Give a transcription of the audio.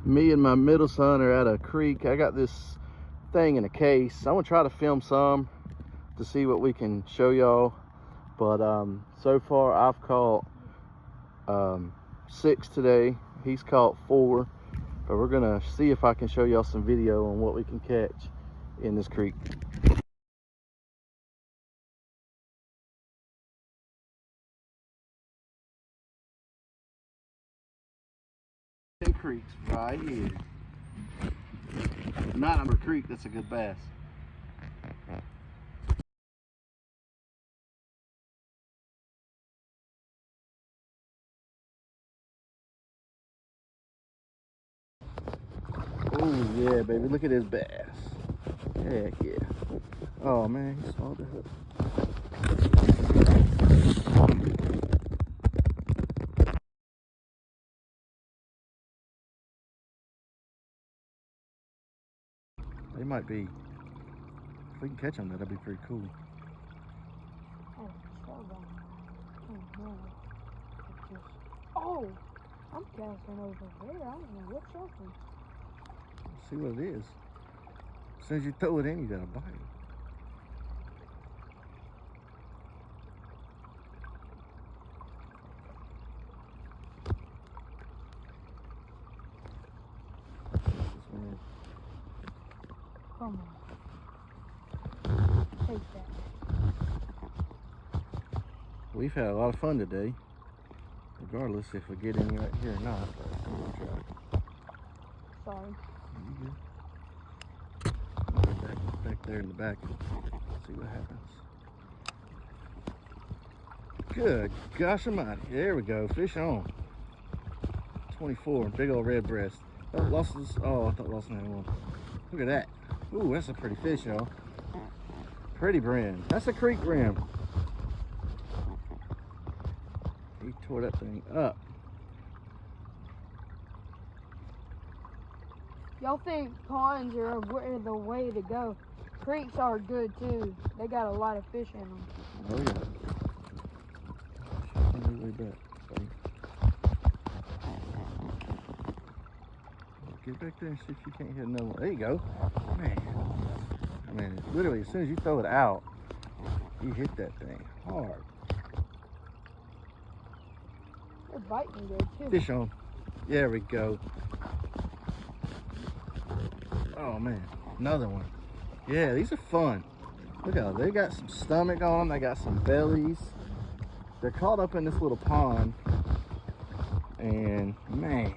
Me and my middle son are at a creek. I got this thing in a case. I'm gonna try to film some to see what we can show y'all. But so far I've caught 6 today. He's caught 4. But we're gonna see if I can show y'all some video on what we can catch in this creek. Creeks right here. Not Number Creek, that's a good bass. Oh yeah, baby, look at this bass. Heck yeah. Oh man, he swallowed the hook. They might be, if we can catch them, that'd be pretty cool. Oh, I'm casting over there. I don't know what's something. Let's see what it is. As soon as you throw it in, you got a bite. Come on. Take that. We've had a lot of fun today, regardless if we get any right here or not. Sorry. You good? Back there in the back. See what happens. Good gosh almighty. There we go. Fish on. 24. Big old red breast. Oh, lost this. Oh, I thought Lawson had one. Look at that. Ooh, that's a pretty fish, y'all. Pretty brim. That's a creek brim. He tore that thing up. Y'all think ponds are the way to go? Creeks are good too. They got a lot of fish in them. Oh yeah. Way back, buddy. Get back there and see if you can't hit another one. There you go. Man. I mean, literally, as soon as you throw it out, you hit that thing hard. They're biting good too. Fish on. There we go. Oh man, another one. Yeah, these are fun. Look how they got some stomach on them. They got some bellies. They're caught up in this little pond. And man,